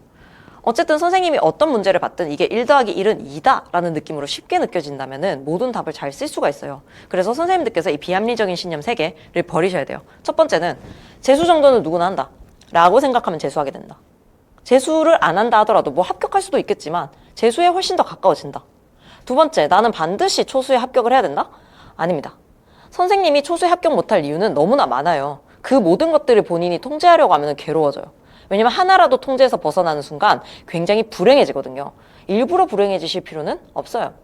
어쨌든 선생님이 어떤 문제를 받든 이게 1 더하기 1은 2다 라는 느낌으로 쉽게 느껴진다면 모든 답을 잘 쓸 수가 있어요. 그래서 선생님들께서 이 비합리적인 신념 3개를 버리셔야 돼요. 첫 번째는 재수 정도는 누구나 한다 라고 생각하면 재수하게 된다. 재수를 안 한다 하더라도 뭐 합격할 수도 있겠지만 재수에 훨씬 더 가까워진다. 두 번째, 나는 반드시 초수에 합격을 해야 된다? 아닙니다. 선생님이 초수에 합격 못할 이유는 너무나 많아요. 그 모든 것들을 본인이 통제하려고 하면 괴로워져요. 왜냐면 하나라도 통제에서 벗어나는 순간 굉장히 불행해지거든요. 일부러 불행해지실 필요는 없어요.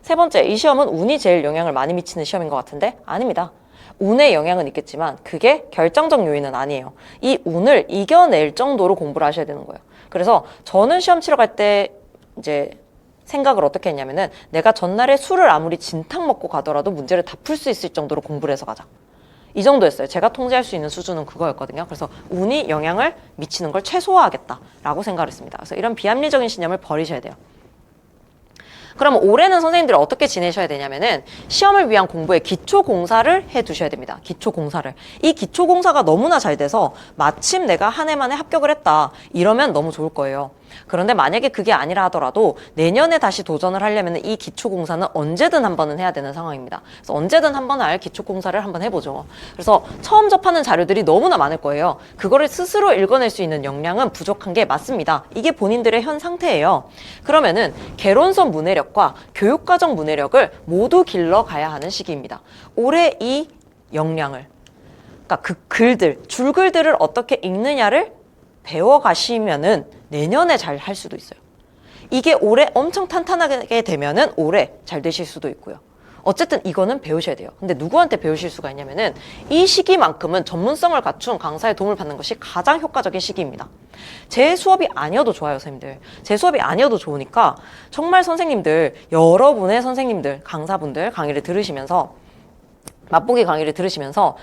세 번째, 이 시험은 운이 제일 영향을 많이 미치는 시험인 것 같은데 아닙니다. 운의 영향은 있겠지만 그게 결정적 요인은 아니에요. 이 운을 이겨낼 정도로 공부를 하셔야 되는 거예요. 그래서 저는 시험 치러 갈 때 이제 생각을 어떻게 했냐면은 내가 전날에 술을 아무리 진탕 먹고 가더라도 문제를 다 풀 수 있을 정도로 공부를 해서 가자. 이 정도였어요. 제가 통제할 수 있는 수준은 그거였거든요. 그래서 운이 영향을 미치는 걸 최소화하겠다라고 생각을 했습니다. 그래서 이런 비합리적인 신념을 버리셔야 돼요. 그럼 올해는 선생님들이 어떻게 지내셔야 되냐면은 시험을 위한 공부에 기초 공사를 해 두셔야 됩니다. 기초 공사를. 이 기초 공사가 너무나 잘 돼서 마침 내가 한 해 만에 합격을 했다. 이러면 너무 좋을 거예요. 그런데 만약에 그게 아니라 하더라도 내년에 다시 도전을 하려면 이 기초 공사는 언제든 한 번은 해야 되는 상황입니다. 그래서 언제든 한 번 할 기초 공사를 한번 해보죠. 그래서 처음 접하는 자료들이 너무나 많을 거예요. 그거를 스스로 읽어낼 수 있는 역량은 부족한 게 맞습니다. 이게 본인들의 현 상태예요. 그러면은 개론서 문해력과 교육과정 문해력을 모두 길러가야 하는 시기입니다. 올해 이 역량을, 그러니까 그 글들, 줄글들을 어떻게 읽느냐를 배워가시면은 내년에 잘 할 수도 있어요. 이게 올해 엄청 탄탄하게 되면은 올해 잘 되실 수도 있고요. 어쨌든 이거는 배우셔야 돼요. 근데 누구한테 배우실 수가 있냐면은 이 시기만큼은 전문성을 갖춘 강사의 도움을 받는 것이 가장 효과적인 시기입니다. 제 수업이 아니어도 좋아요, 선생님들. 제 수업이 아니어도 좋으니까 정말 선생님들, 여러분의 선생님들, 강사분들 강의를 들으시면서, 맛보기 강의를 들으시면서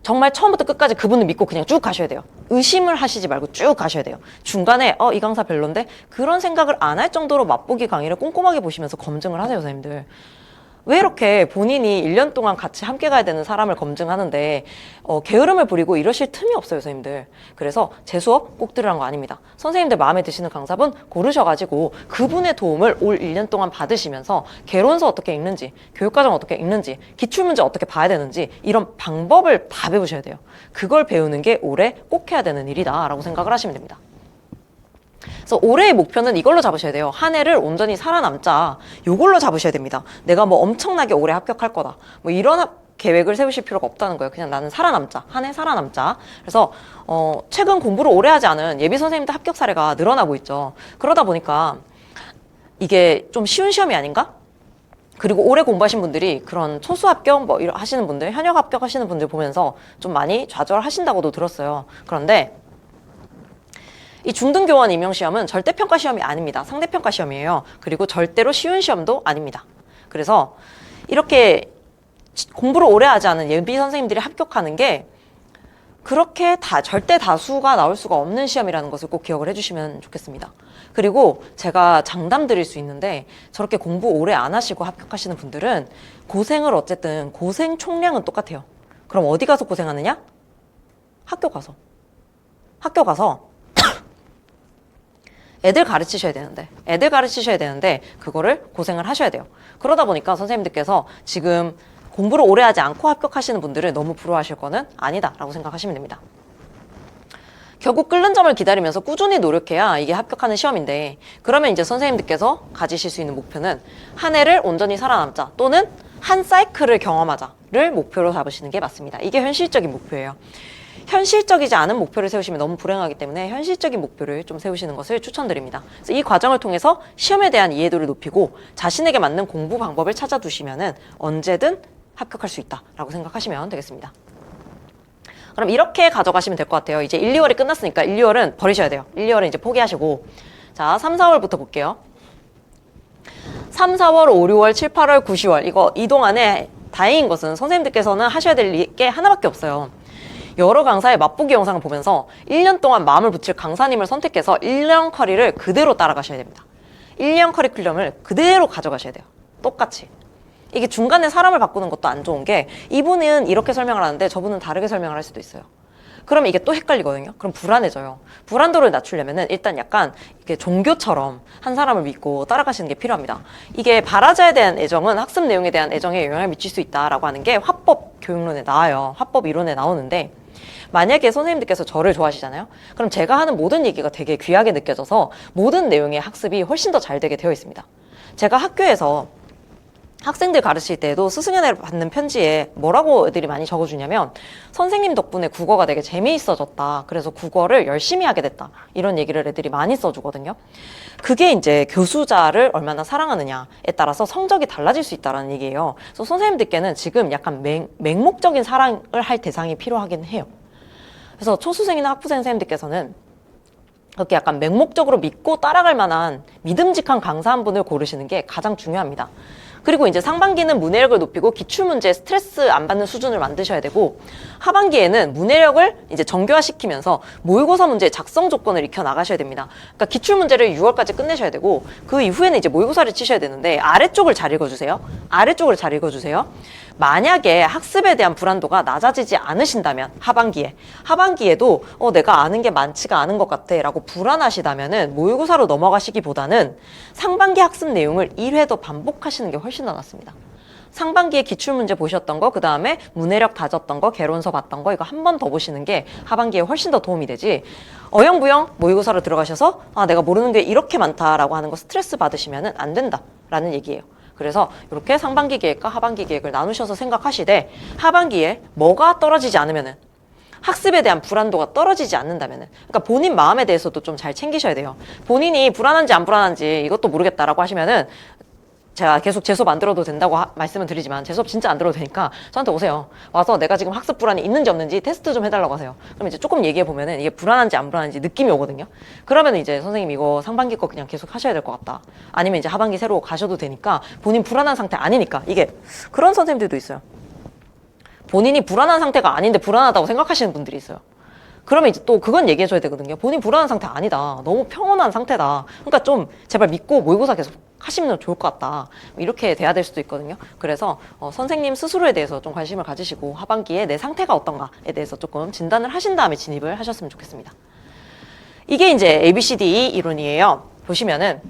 정말 처음부터 끝까지 그분을 믿고 그냥 쭉 가셔야 돼요. 의심을 하시지 말고 쭉 가셔야 돼요. 중간에 이 강사 별론데? 그런 생각을 안 할 정도로 맛보기 강의를 꼼꼼하게 보시면서 검증을 하세요, 선생님들. 왜 이렇게 본인이 1년 동안 같이 함께 가야 되는 사람을 검증하는데 게으름을 부리고 이러실 틈이 없어요, 선생님들. 그래서 제 수업 꼭 들으라는 거 아닙니다. 선생님들 마음에 드시는 강사분 고르셔가지고 그분의 도움을 올 1년 동안 받으시면서 개론서 어떻게 읽는지, 교육과정 어떻게 읽는지, 기출문제 어떻게 봐야 되는지 이런 방법을 다 배우셔야 돼요. 그걸 배우는 게 올해 꼭 해야 되는 일이다 라고 생각을 하시면 됩니다. 그래서 올해의 목표는 이걸로 잡으셔야 돼요. 한 해를 온전히 살아남자. 요걸로 잡으셔야 됩니다. 내가 뭐 엄청나게 올해 합격할 거다. 뭐 이런 계획을 세우실 필요가 없다는 거예요. 그냥 나는 살아남자. 한 해 살아남자. 그래서 최근 공부를 오래 하지 않은 예비 선생님들 합격 사례가 늘어나고 있죠. 그러다 보니까 이게 좀 쉬운 시험이 아닌가? 그리고 오래 공부하신 분들이 그런 초수 합격 뭐 하시는 분들, 현역 합격하시는 분들 보면서 좀 많이 좌절하신다고도 들었어요. 그런데 이 중등교원 임용시험은 절대평가 시험이 아닙니다. 상대평가 시험이에요. 그리고 절대로 쉬운 시험도 아닙니다. 그래서 이렇게 공부를 오래 하지 않은 예비 선생님들이 합격하는 게 그렇게 절대 다수가 나올 수가 없는 시험이라는 것을 꼭 기억을 해주시면 좋겠습니다. 그리고 제가 장담 드릴 수 있는데 저렇게 공부 오래 안 하시고 합격하시는 분들은 고생을 어쨌든 고생 총량은 똑같아요. 그럼 어디 가서 고생하느냐? 학교 가서 애들 가르치셔야 되는데 그거를 고생을 하셔야 돼요. 그러다 보니까 선생님들께서 지금 공부를 오래 하지 않고 합격하시는 분들을 너무 부러워하실 거는 아니다라고 생각하시면 됩니다. 결국 끓는 점을 기다리면서 꾸준히 노력해야 이게 합격하는 시험인데, 그러면 이제 선생님들께서 가지실 수 있는 목표는 한 해를 온전히 살아남자 또는 한 사이클을 경험하자를 목표로 잡으시는 게 맞습니다. 이게 현실적인 목표예요. 현실적이지 않은 목표를 세우시면 너무 불행하기 때문에 현실적인 목표를 좀 세우시는 것을 추천드립니다. 그래서 이 과정을 통해서 시험에 대한 이해도를 높이고 자신에게 맞는 공부 방법을 찾아두시면은 언제든 합격할 수 있다라고 생각하시면 되겠습니다. 그럼 이렇게 가져가시면 될 것 같아요. 이제 1, 2월이 끝났으니까 1, 2월은 버리셔야 돼요. 1, 2월은 이제 포기하시고, 자, 3, 4월부터 볼게요. 3, 4월, 5, 6월, 7, 8월, 9, 10월 이 동안에 다행인 것은 선생님들께서는 하셔야 될 게 하나밖에 없어요. 여러 강사의 맛보기 영상을 보면서 1년 동안 마음을 붙일 강사님을 선택해서 1년 커리를 그대로 따라가셔야 됩니다. 1년 커리큘럼을 그대로 가져가셔야 돼요. 똑같이. 이게 중간에 사람을 바꾸는 것도 안 좋은 게 이분은 이렇게 설명을 하는데 저분은 다르게 설명을 할 수도 있어요. 그러면 이게 또 헷갈리거든요. 그럼 불안해져요. 불안도를 낮추려면은 일단 약간 이게 종교처럼 한 사람을 믿고 따라가시는 게 필요합니다. 이게 발화자에 대한 애정은 학습 내용에 대한 애정에 영향을 미칠 수 있다라고 하는 게 화법 교육론에 나와요. 화법 이론에 나오는데, 만약에 선생님들께서 저를 좋아하시잖아요. 그럼 제가 하는 모든 얘기가 되게 귀하게 느껴져서 모든 내용의 학습이 훨씬 더 잘 되게 되어 있습니다. 제가 학교에서 학생들 가르칠 때에도 스승연회를 받는 편지에 뭐라고 애들이 많이 적어주냐면 선생님 덕분에 국어가 되게 재미있어졌다. 그래서 국어를 열심히 하게 됐다. 이런 얘기를 애들이 많이 써주거든요. 그게 이제 교수자를 얼마나 사랑하느냐에 따라서 성적이 달라질 수 있다는 얘기예요. 그래서 선생님들께는 지금 약간 맹목적인 사랑을 할 대상이 필요하긴 해요. 그래서 초수생이나 학부생 선생님들께서는 그렇게 약간 맹목적으로 믿고 따라갈 만한 믿음직한 강사 한 분을 고르시는 게 가장 중요합니다. 그리고 이제 상반기는 문해력을 높이고 기출문제에 스트레스 안 받는 수준을 만드셔야 되고, 하반기에는 문해력을 이제 정교화시키면서 모의고사 문제의 작성 조건을 익혀 나가셔야 됩니다. 그러니까 기출문제를 6월까지 끝내셔야 되고, 그 이후에는 이제 모의고사를 치셔야 되는데, 아래쪽을 잘 읽어주세요. 아래쪽을 잘 읽어주세요. 만약에 학습에 대한 불안도가 낮아지지 않으신다면, 하반기에도 내가 아는 게 많지가 않은 것 같아 라고 불안하시다면은 모의고사로 넘어가시기보다는 상반기 학습 내용을 1회 더 반복하시는 게 훨씬 더 낫습니다. 상반기에 기출문제 보셨던 거, 그 다음에 문해력 다졌던 거, 개론서 봤던 거, 이거 한 번 더 보시는 게 하반기에 훨씬 더 도움이 되지, 어영부영 모의고사로 들어가셔서 내가 모르는 게 이렇게 많다라고 하는 거 스트레스 받으시면 안 된다라는 얘기예요. 그래서 이렇게 상반기 계획과 하반기 계획을 나누셔서 생각하시되, 하반기에 뭐가 떨어지지 않으면은, 학습에 대한 불안도가 떨어지지 않는다면은, 그러니까 본인 마음에 대해서도 좀 잘 챙기셔야 돼요. 본인이 불안한지 안 불안한지 이것도 모르겠다라고 하시면은, 제가 계속 재수업 안 들어도 된다고 말씀은 드리지만 재수업 진짜 안 들어도 되니까 저한테 오세요. 와서 내가 지금 학습 불안이 있는지 없는지 테스트 좀 해달라고 하세요. 그럼 이제 조금 얘기해 보면은 이게 불안한지 안 불안한지 느낌이 오거든요. 그러면 이제 선생님 이거 상반기 거 그냥 계속 하셔야 될 것 같다. 아니면 이제 하반기 새로 가셔도 되니까, 본인 불안한 상태 아니니까. 이게 그런 선생님들도 있어요. 본인이 불안한 상태가 아닌데 불안하다고 생각하시는 분들이 있어요. 그러면 이제 또 그건 얘기해줘야 되거든요. 본인 불안한 상태 아니다. 너무 평온한 상태다. 그러니까 좀 제발 믿고 모의고사 계속 하시면 좋을 것 같다. 이렇게 돼야 될 수도 있거든요. 그래서 선생님 스스로에 대해서 좀 관심을 가지시고 하반기에 내 상태가 어떤가에 대해서 조금 진단을 하신 다음에 진입을 하셨으면 좋겠습니다. 이게 이제 ABCD 이론이에요. 보시면은,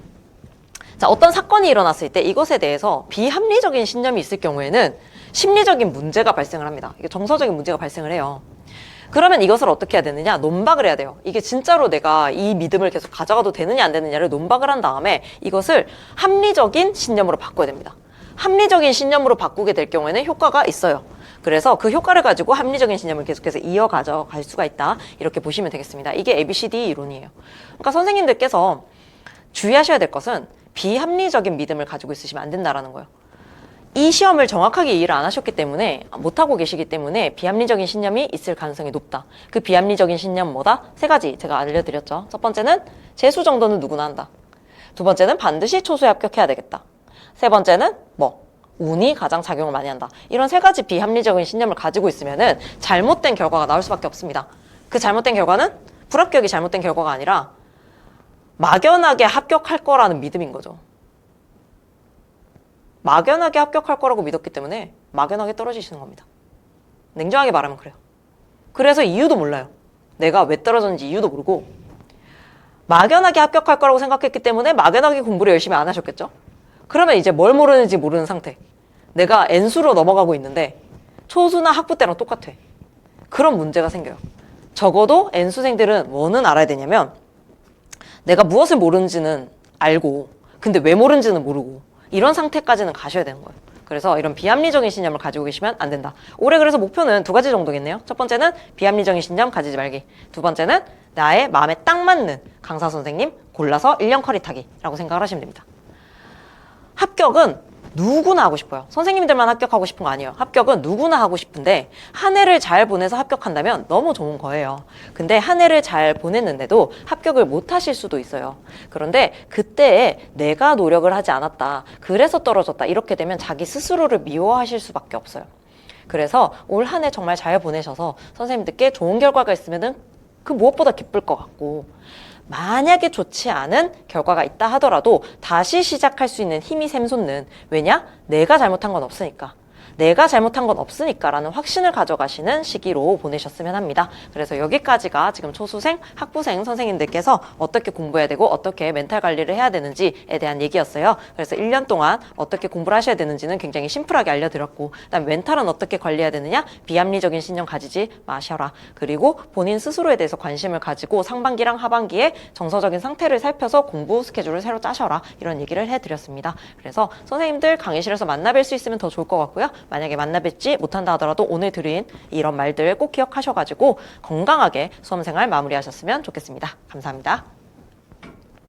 자, 어떤 사건이 일어났을 때 이것에 대해서 비합리적인 신념이 있을 경우에는 심리적인 문제가 발생을 합니다. 이게 정서적인 문제가 발생을 해요. 그러면 이것을 어떻게 해야 되느냐? 논박을 해야 돼요. 이게 진짜로 내가 이 믿음을 계속 가져가도 되느냐 안 되느냐를 논박을 한 다음에 이것을 합리적인 신념으로 바꿔야 됩니다. 합리적인 신념으로 바꾸게 될 경우에는 효과가 있어요. 그래서 그 효과를 가지고 합리적인 신념을 계속해서 이어가져 갈 수가 있다. 이렇게 보시면 되겠습니다. 이게 ABCD 이론이에요. 그러니까 선생님들께서 주의하셔야 될 것은 비합리적인 믿음을 가지고 있으시면 안 된다라는 거예요. 이 시험을 정확하게 이해를 안 하셨기 때문에, 못하고 계시기 때문에 비합리적인 신념이 있을 가능성이 높다. 그 비합리적인 신념 뭐다? 3가지 제가 알려드렸죠. 첫 번째는 재수 정도는 누구나 한다. 두 번째는 반드시 초수에 합격해야 되겠다. 세 번째는 운이 가장 작용을 많이 한다. 이런 3가지 비합리적인 신념을 가지고 있으면은 잘못된 결과가 나올 수밖에 없습니다. 그 잘못된 결과는 불합격이 잘못된 결과가 아니라 막연하게 합격할 거라는 믿음인 거죠. 막연하게 합격할 거라고 믿었기 때문에 막연하게 떨어지시는 겁니다. 냉정하게 말하면 그래요. 그래서 이유도 몰라요. 내가 왜 떨어졌는지 이유도 모르고, 막연하게 합격할 거라고 생각했기 때문에 막연하게 공부를 열심히 안 하셨겠죠? 그러면 이제 뭘 모르는지 모르는 상태. 내가 N수로 넘어가고 있는데 초수나 학부 때랑 똑같아. 그런 문제가 생겨요. 적어도 N수생들은 뭐는 알아야 되냐면, 내가 무엇을 모르는지는 알고 근데 왜 모르는지는 모르고, 이런 상태까지는 가셔야 되는 거예요. 그래서 이런 비합리적인 신념을 가지고 계시면 안 된다. 올해 그래서 목표는 2가지 정도겠네요. 첫 번째는 비합리적인 신념 가지지 말기. 두 번째는 나의 마음에 딱 맞는 강사 선생님 골라서 1년 커리 타기라고 생각을 하시면 됩니다. 합격은 누구나 하고 싶어요. 선생님들만 합격하고 싶은 거 아니에요. 합격은 누구나 하고 싶은데 한 해를 잘 보내서 합격한다면 너무 좋은 거예요. 근데 한 해를 잘 보냈는데도 합격을 못 하실 수도 있어요. 그런데 그때에 내가 노력을 하지 않았다, 그래서 떨어졌다, 이렇게 되면 자기 스스로를 미워하실 수밖에 없어요. 그래서 올 한 해 정말 잘 보내셔서 선생님들께 좋은 결과가 있으면은 그 무엇보다 기쁠 것 같고, 만약에 좋지 않은 결과가 있다 하더라도 다시 시작할 수 있는 힘이 샘솟는, 왜냐? 내가 잘못한 건 없으니까. 내가 잘못한 건 없으니까라는 확신을 가져가시는 시기로 보내셨으면 합니다. 그래서 여기까지가 지금 초수생, 학부생 선생님들께서 어떻게 공부해야 되고 어떻게 멘탈 관리를 해야 되는지에 대한 얘기였어요. 그래서 1년 동안 어떻게 공부를 하셔야 되는지는 굉장히 심플하게 알려드렸고, 그다음 멘탈은 어떻게 관리해야 되느냐? 비합리적인 신념 가지지 마셔라. 그리고 본인 스스로에 대해서 관심을 가지고 상반기랑 하반기에 정서적인 상태를 살펴서 공부 스케줄을 새로 짜셔라. 이런 얘기를 해드렸습니다. 그래서 선생님들 강의실에서 만나뵐 수 있으면 더 좋을 것 같고요. 만약에 만나뵙지 못한다 하더라도 오늘 드린 이런 말들 꼭 기억하셔가지고 건강하게 수험생활 마무리하셨으면 좋겠습니다. 감사합니다.